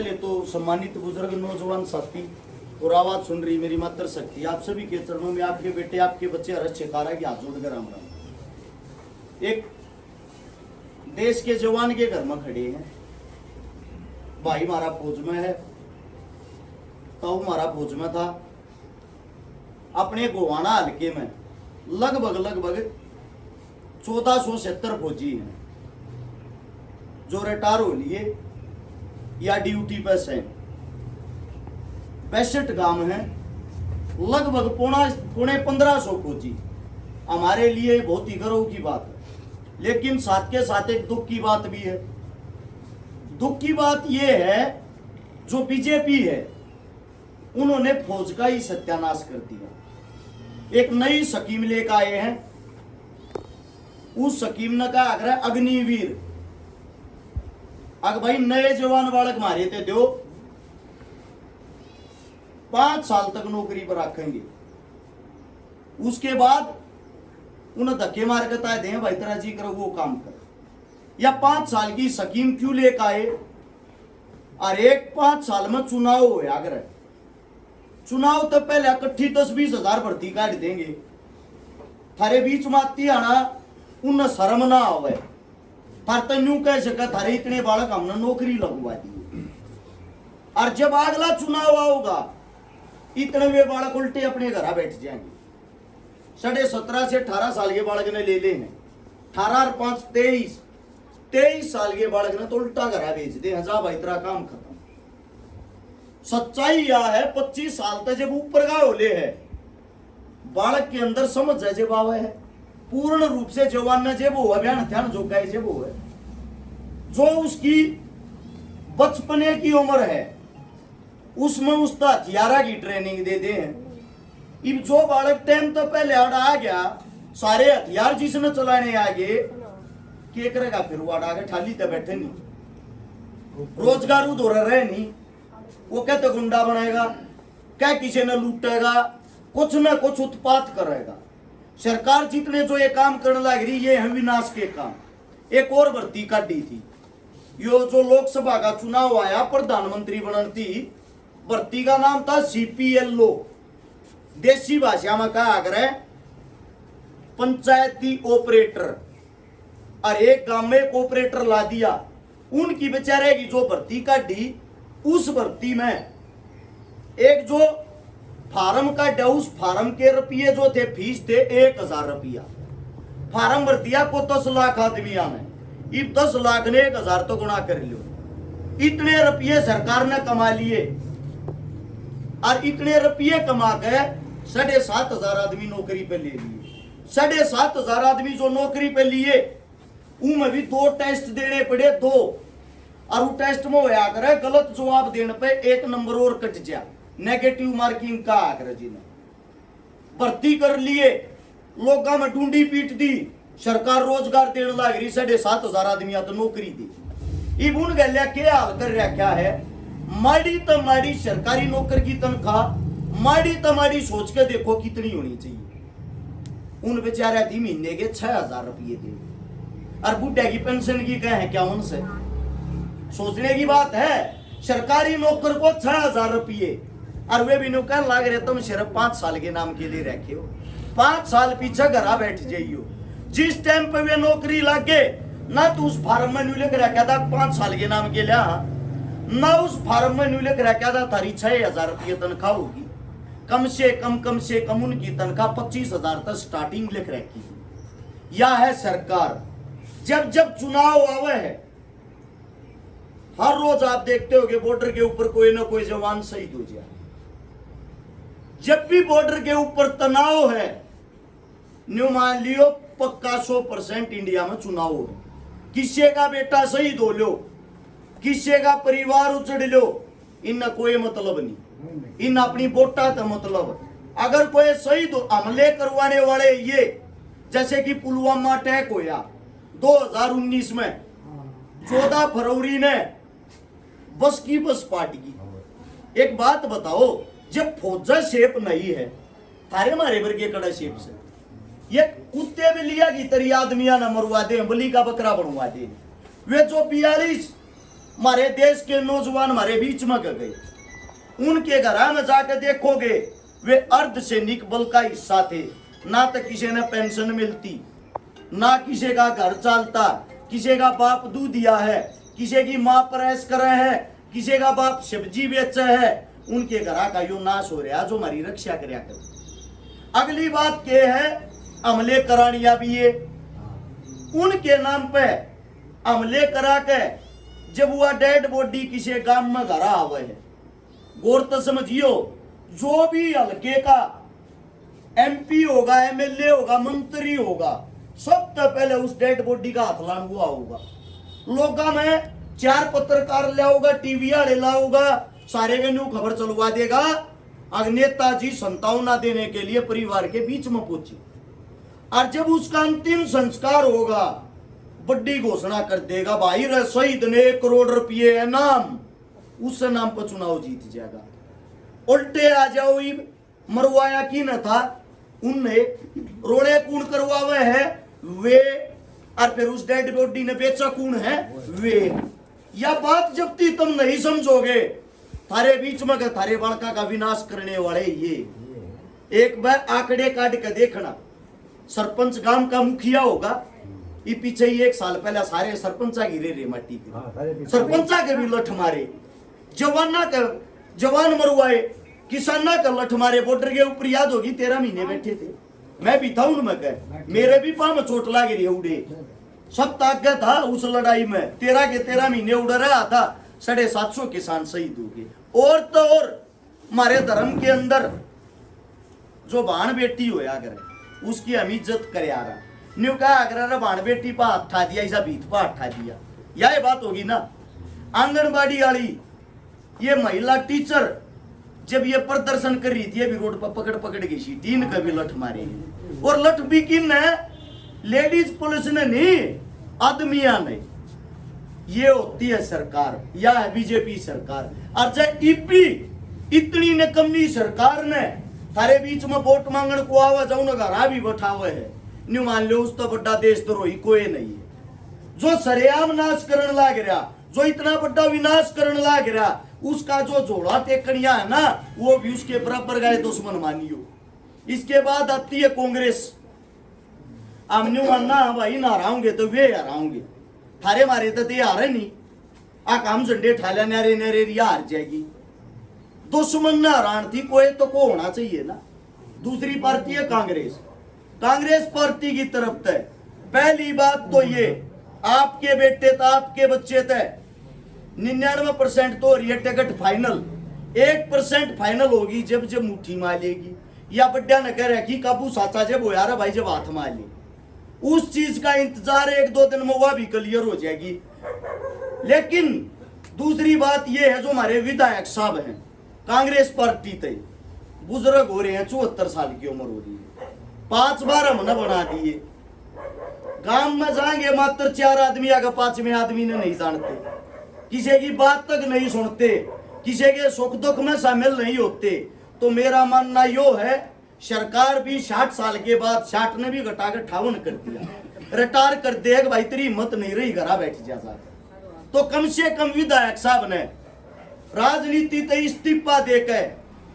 पहले तो सम्मानित बुजुर्ग नौजवान साथी और आवाज सुन रही मेरी मातृ शक्ति, आप सभी के चरणों में आपके बेटे आपके बच्चे हर्ष शेखारा की हाथ जोड़कर राम राम। एक देश के जवान के घर में खड़े हैं, भाई हमारा फौज में है, ताऊ हमारा फौज में था। अपने गोवाना हल्के में लगभग 1470 फौजी हैं जो रिटायर हो लिए या ड्यूटी पे हैं। 65 गांव हैं, लगभग पौने 1500 फौजी। हमारे लिए बहुत ही गर्व की बात है, लेकिन साथ के साथ एक दुख की बात भी है। दुख की बात यह है जो बीजेपी है उन्होंने फौज का ही सत्यानाश कर दिया। एक नई स्कीम लेकर आए हैं, उस स्कीम ने कहा आग्रह अग्निवीर। अगर भाई नए जवान बालक मारे थे दो 5 साल तक नौकरी पर रखेंगे, उसके बाद उन्हें धक्के मार के ताय दें भाई तेरा जी करो वो काम कर। या 5 साल की स्कीम क्यों लेकर आए? और एक 5 साल में चुनाव हो आग्रह, चुनाव तो पहले इकट्ठी 10-20 हजार भर्ती काट देंगे। थारे बीच में आती आना उन्हें शर्म ना आवे, थार तन्यू कह सके थारे इतने बालक हमने नौकरी लगवा दी। और जब अगला चुनाव आओगा इतने वे बालक उल्टे अपने घर बैठ जाएंगे। 17.5 से 18 साल के बालक ने ले हैं, 18 और 5 23 साल के बालक ने तो उल्टा घर भेज दे। हजार भाई तेरा काम खत्म। सच्चाई यह है 25 साल तक जब ऊपर का होले है बालक के अंदर समझ है जब आवे है पूर्ण रूप से जवान ने जब वो अभियान ध्यान जो गए जब वो है जो उसकी बचपने की उम्र है उसमें उसका हथियारा की ट्रेनिंग दे दे हैं। अब जो बालक टाइम तो पहले आ गया सारे हथियार जिसने चलाने आगे के करेगा फिर वो आगे ठाली तो बैठे नहीं, रोजगार उधर रहे नहीं, वो कहते गुंडा बनाएगा, क्या किसी ने लूटेगा, कुछ न कुछ उत्पात करेगा। सरकार जितने जो ये काम करने लग रही ये है विनाश के काम। एक और भर्ती काटी थी, यो जो लोकसभा का चुनाव आया प्रधानमंत्री बनने थी, भर्ती का नाम था CPLO। देसी भाषा में कहा आग्रह पंचायती ऑपरेटर। और एक गांव में एक ऑपरेटर ला दिया, उनकी बेचारे की जो भर्ती काटी उस भर्ती में एक जो फार्म का उस फार्म के रुपये जो थे फीस थे 1000 रुपया। फार्म भर दिया को 10 लाख आदमिया ने, इब 10 लाख ने 1000 तो गुणा कर लो। इतने रुपये सरकार ने कमा लिए और इतने रुपये कमा के 7,500 आदमी नौकरी पे ले लिए। 7,500 आदमी जो नौकरी पे लिए उनमें भी 2 टेस्ट देने पड़े, 2। और वो टेस्ट में होया करे गलत जवाब देने पे 1 नंबर और कट जा, नेगेटिव मार्किंग का आग्रह जी ने भर्ती कर लिए। लोगों में ढूंढी पीट दी, सरकार रोजगार देने लग रही, 7,500 आदमी तो नौकरी दी। इब उन गलिया के हाल कर रखा है, माड़ी तो माड़ी सरकारी नौकर की तनख्वाह, माड़ी तो माड़ी सोच के देखो कितनी होनी चाहिए। उन बेचारे थी महीने के 6,000 रुपये थे, और बुढ़े की पेंशन की कहे हैं क्या उनसे सोचने की बात है। सरकारी नौकर को 6,000 रुपये, और वे भी नौकर लाग रहे तुम सिर्फ 5 साल के नाम के लिए रखे हो, 5 साल पीछे घर बैठ जाइयो। जिस टाइम पे वे नौकरी लागे ना तो उस फार्म में न्यू लिख रखा था 5 साल के नाम के लिया, ना उस फार्म में न्यू लिख रखा था थारी 6,000 रुपये तनख्वाह होगी। कम से कम उनकी तनख्वाह 25,000 तक स्टार्टिंग लिख रखी है। यह है सरकार। जब चुनाव आवे है हर रोज आप देखते हो कि बॉर्डर के ऊपर कोई ना कोई जवान शहीद हो जाए। जब भी बॉर्डर के ऊपर तनाव है, न्यू मान लियो पक्का 100% इंडिया में चुनाव हो, किसी का बेटा शहीद हो लो, किसी का परिवार उचड़ लो, इनका कोई मतलब नहीं, इन अपनी वोटा का मतलब। अगर कोई शहीद हमले करवाने वाले ये जैसे कि पुलवामा अटैक होया 2019 में 14 फरवरी ने बस की बस पार्टी की। एक बात बताओ, जब फौजा शेप नहीं है थारे मारे वर्गे कड़ा शेप से, ये कुत्ते भी लिया की तरी आदमिया न मरवा दे, बलि का बकरा बनवा दे। वे जो 42 हमारे देश के नौजवान हमारे बीच में गए, उनके घर में जाकर देखोगे वे अर्धसैनिक बल का हिस्सा थे। ना तो किसी ने पेंशन मिलती, ना किसी का घर चलता, किसी का बाप दूध दिया है, किसी की माँ प्रेस करे है, किसी का बाप सब्जी बेचे है। उनके घर का यो नाश हो रहा जो हमारी रक्षा करया कर। अगली बात क्या है, हमले करानिया भी ये उनके नाम पे हमले करा के जब वह डेड बॉडी किसी गांव में घर आवे है, गौर तो समझियो, जो भी हल्के का एमपी होगा, एमएलए होगा, मंत्री होगा, सबसे पहले उस डेड बॉडी का हाथ लान हुआ होगा। लोगा में 4 पत्रकार लाओगा, टीवी वाले लाओगा, सारे वेन्यू खबर चलवा देगा। अगर नेताजी संतावना देने के लिए परिवार के बीच में पहुंचे और जब उसका अंतिम संस्कार होगा, बड़ी घोषणा कर देगा, भाई रे शहीद ने 1 करोड़ रुपये इनाम, उस नाम पर चुनाव जीत जाएगा। उल्टे आ जाओ, मरवाया की न था, उनने रोड़े कूण करवावे है वे, और फिर उस डेड बॉडी ने बेचा कूण है वे। या बात जब तक तुम नहीं समझोगे, थारे बीच में थारे बालका का विनाश करने वाले ये। एक बार आंकड़े काट के देखना, सरपंच गांव का मुखिया होगा, ये पीछे ही 1 साल पहले सारे सरपंचा गिरे रे मट्टी के, सरपंचा के भी लठ मारे, जवान मरवाए, किसाना का लठ मारे। बॉर्डर के ऊपर याद होगी 13 महीने बैठे थे, मैं भी था उनमें गए, मेरे भी पाँव में चोट लाग रही उड़े, सब ताकत था उस लड़ाई में। 13 के 13 महीने उड़ रहा था, 750 किसान शहीद हो गए। और तो और हमारे धर्म के अंदर जो भाण बेटी होया करे उसकी हम इज्जत करे आ रहा, न्यू कहा अगर भाण बेटी पा हटा दिया, ऐसा भीत पा हटा दिया, यह बात होगी ना। आंगनबाड़ी वाली ये महिला टीचर जब ये प्रदर्शन कर रही थी, अभी रोड पर पकड़ गई थी, 3 कभी लठ मारे, और लठ भी किन है, लेडीज पुलिस ने नहीं, आदमिया ने। ये होती है सरकार, या है बीजेपी सरकार। और जब ईपी इतनी निकम्मी सरकार ने थारे बीच में वोट मांगने को आवा जाऊ ना घर भी बैठावे है, न्यू मान लो उस तो बड़ा देशद्रोही कोई नहीं है। जो सरेआम नाश करने लाग रहा, जो इतना बड़ा विनाश करने लाग रहा, उसका जो जोड़ा टेकड़िया है ना, वो भी उसके बराबर गए दुश्मन मानियो। इसके बाद आती है कांग्रेस। हम न्यू मानना भाई ना हराओगे तो वे हराओगे, थारे मारे तो ते हारे नहीं, आ काम झंडे ठाल्या नारे नारे रिया हार जाएगी। दुश्मन ना हरान थी कोई तो को होना चाहिए ना। दूसरी पार्टी है कांग्रेस, कांग्रेस पार्टी की तरफ से पहली बात तो ये, आपके बेटे तो आपके बच्चे थे, 99% तो रही है टिकट फाइनल, 1% फाइनल होगी जब मुट्ठी मारेगी, या बड्डा न कह रहा कि काबू साचा जब हो यार भाई जब हाथ मार ले, उस चीज का इंतजार 1-2 दिन में वह भी क्लियर हो जाएगी। लेकिन दूसरी बात यह है, जो हमारे विधायक साहब हैं कांग्रेस पार्टी थे, बुजुर्ग हो रहे हैं, 74 साल की उम्र हो रही है, 5 बार हमने बना दिए। गांव में जाएंगे मात्र 4 आदमी, अगर 5वें आदमी ने नहीं जानते, किसी की बात तक नहीं सुनते, किसी के सुख दुख में शामिल नहीं होते। तो मेरा मानना यो है, सरकार भी 60 साल के बाद, 60 ने भी घटाकर 58 कर दिया, रिटायर कर देगा भाई, तेरी हिम्मत नहीं रही घरा बैठ जा। तो कम से कम विधायक साहब ने राजनीति से इस्तीफा देकर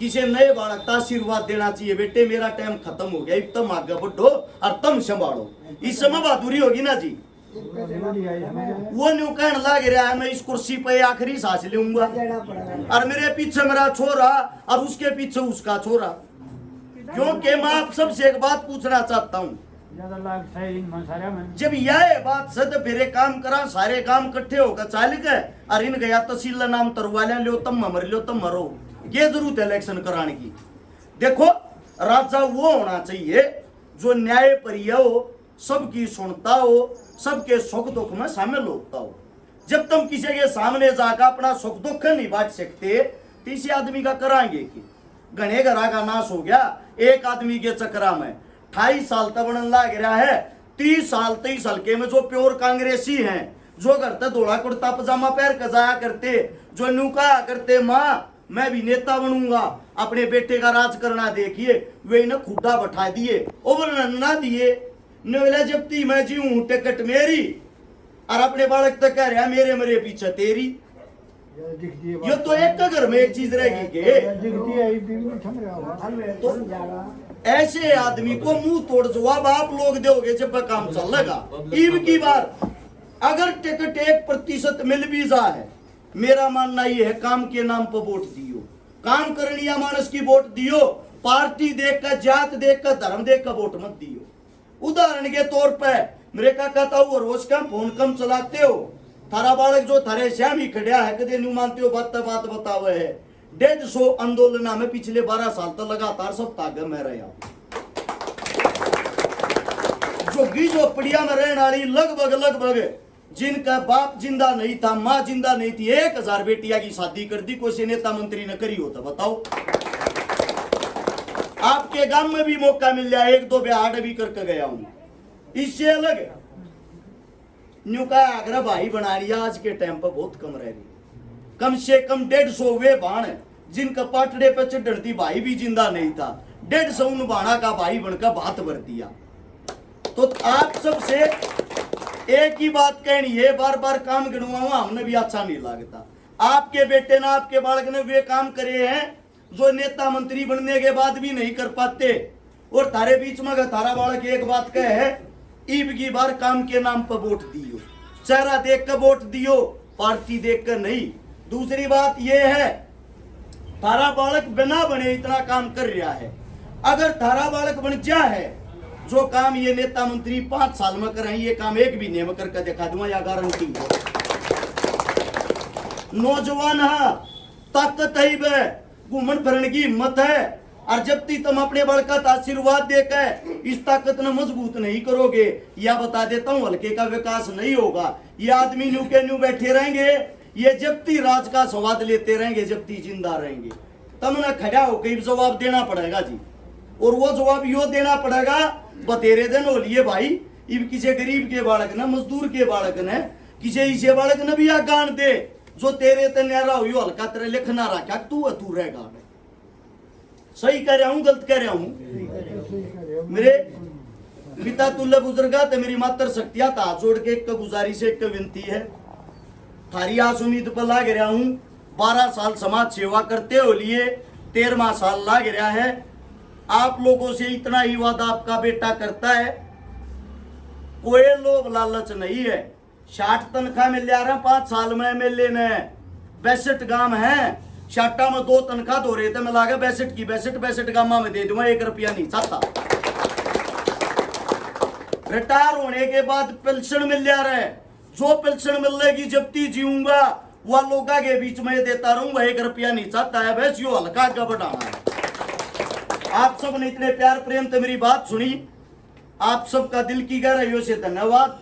किसी नए बालक का आशीर्वाद देना चाहिए, बेटे मेरा टाइम खत्म हो गया, अब तुम आगे बढ़ो और तुम संभालो। इस समय बहादुरी होगी ना जी। वो न्यू कहने लग रहा है मैं इस कुर्सी पे आखिरी सांस लूंगा, और मेरे पीछे मेरा छोरा और उसके पीछे उसका छोरा। क्योंकि मैं आप सबसे एक बात पूछना चाहता हूँ, जब यह बात सद फिर काम करा, सारे काम इकट्ठे होकर चाल गए और इन गया तहसील नाम तरवा लो, तम मर लो तम मरो, ये जरूरत है इलेक्शन कराने की। देखो राजा वो होना चाहिए जो न्याय प्रिय हो, सबकी सुनता हो, सबके सुख दुख में शामिल होता हो। जब तुम किसी के सामने जाकर अपना सुख दुख नहीं बांट सकते, तो इसी आदमी का कराएंगे कि घने घरा का नाश हो गया एक आदमी के चक्रा में। 28 साल तक बनने लग रहा है, 30 साल 23 साल के में जो प्योर कांग्रेसी हैं, जो करते धोड़ा कुर्ता पजामा पहन कर जाया करते, जो नुका करते माँ मैं भी नेता बनूंगा, अपने बेटे का राज करना देखिए, वे इन्हें खुदा बैठा दिए, ओवर ना दिए, नवेला जब ती मैं जीऊं टिकट मेरी, और अपने बालक तक कह रहा मेरे मेरे पीछे तेरी। ये तो एक का घर में एक चीज रहेगी के तो ऐसे आदमी को मुंह तोड़ जवाब आप लोग दोगे जब काम चलेगा। ईब की बार अगर टिकट 1% मिल भी जा है, मेरा मानना ये है काम के नाम पर वोट दियो, काम करनिया मानस की वोट दियो, पार्टी देखकर जात देखकर धर्म देखकर वोट मत दियो। उदाहरण के तौर पर मेरे का कहता हूँ रोज कम फोन कम चलाते हो, थारा बालक जो थारे श्याम ही खड़िया है कदे नहीं मानते हो, बात बतावे है। 150 आंदोलन में पिछले 12 साल तक लगातार सब तागे में रहा, जो झोपड़िया में रहने वाली लगभग जिनका बाप जिंदा नहीं था, माँ जिंदा नहीं थी, 1000 बेटिया की शादी कर दी, कोई नेता मंत्री ने करी होता बताओ। आपके गांव में भी मौका मिल जाए, 1-2 ब्याह भी करके गया हूं। इससे अलग न्यू का आगरा भाई बना लिया, आज के टाइम पर बहुत कम रह रही, कम से कम 150 वे बाण जिनका पाटड़े पे चढ़ती भाई भी जिंदा नहीं था, 150 उन बाणा का भाई बनकर बात भर दिया। तो आप सबसे एक ही बात कहनी है, बार बार काम गिनवाऊंगा हमने भी अच्छा नहीं लगता। आपके बेटे ने आपके बालक ने वे काम करे हैं जो नेता मंत्री बनने के बाद भी नहीं कर पाते, और थारे बीच में थारा बालक एक बात कहे है, ईब की बार काम के नाम पर वोट दियो, चेहरा देख कर वोट दियो, पार्टी देख कर नहीं। दूसरी बात यह है, थारा बालक बिना बने इतना काम कर रहा है, अगर थारा बालक बन जा है जो काम ये नेता मंत्री 5 साल में कर, ये काम एक भी नियम करके दिखा दूंगा या गारंटी है। नौजवान है, ताकत है, घूमन फिरने की हिम्मत है, और जब तक तुम अपने बड़का आशीर्वाद देकर इस ताकत ने मजबूत नहीं करोगे, या बता देता हूं हल्के का विकास नहीं होगा। ये आदमी न्यू के न्यू बैठे रहेंगे, ये जब तक राज का स्वाद लेते रहेंगे, जब तक जिंदा रहेंगे, तुमने खड़ा होकर जवाब देना पड़ेगा जी। और वो जवाब यो देना पड़ेगा, बतेरे दिन हो लिए भाई, इब किसी गरीब के बालक ने, मजदूर के बालक ने, किसी इसे बालक ने भी आगान दे जो तेरे ते न्यारा हो, यो हल्का तेरे लिखना रखा तू रहेगा। सही कह रहा हूं गलत कह रहा हूं? मेरे पिता तुल्य बुजुर्गा तो मेरी मातर शक्तिया हाथ जोड़ के एक गुजारिश एक विनती है, थारी आस उम्मीद पर लाग रहा हूं। 12 साल समाज सेवा करते हो लिए 13वां साल लाग रहा है। आप लोगों से इतना ही वादा आपका बेटा करता है, कोई लोभ लालच नहीं है। 60 तनख्वाह मिल जा रहा 5 साल में एमएलए ने, 62 गांव है, 60 में 2 तनख्वाह दो रहे थे, मैं लागा 62 गांव में दे दूंगा, 1 रुपया नहीं चाहता। रिटायर होने के बाद पेंशन मिल जा रहा है, जो पेंशन मिलेगी जब तक जीऊंगा वह लोगा के बीच में देता रहूंगा, 1 रुपया नहीं चाहता है। बस यो हल्का का बढ़ाना है। आप सब ने इतने प्यार प्रेम से मेरी बात सुनी, आप सबका दिल की गहराइयों से धन्यवाद।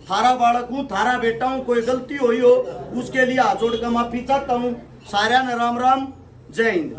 थारा बालक हूं, थारा बेटा हूं, कोई गलती हुई हो उसके लिए हाथ जोड़ कर माफी चाहता हूं। सारा ने राम राम, जय हिंद।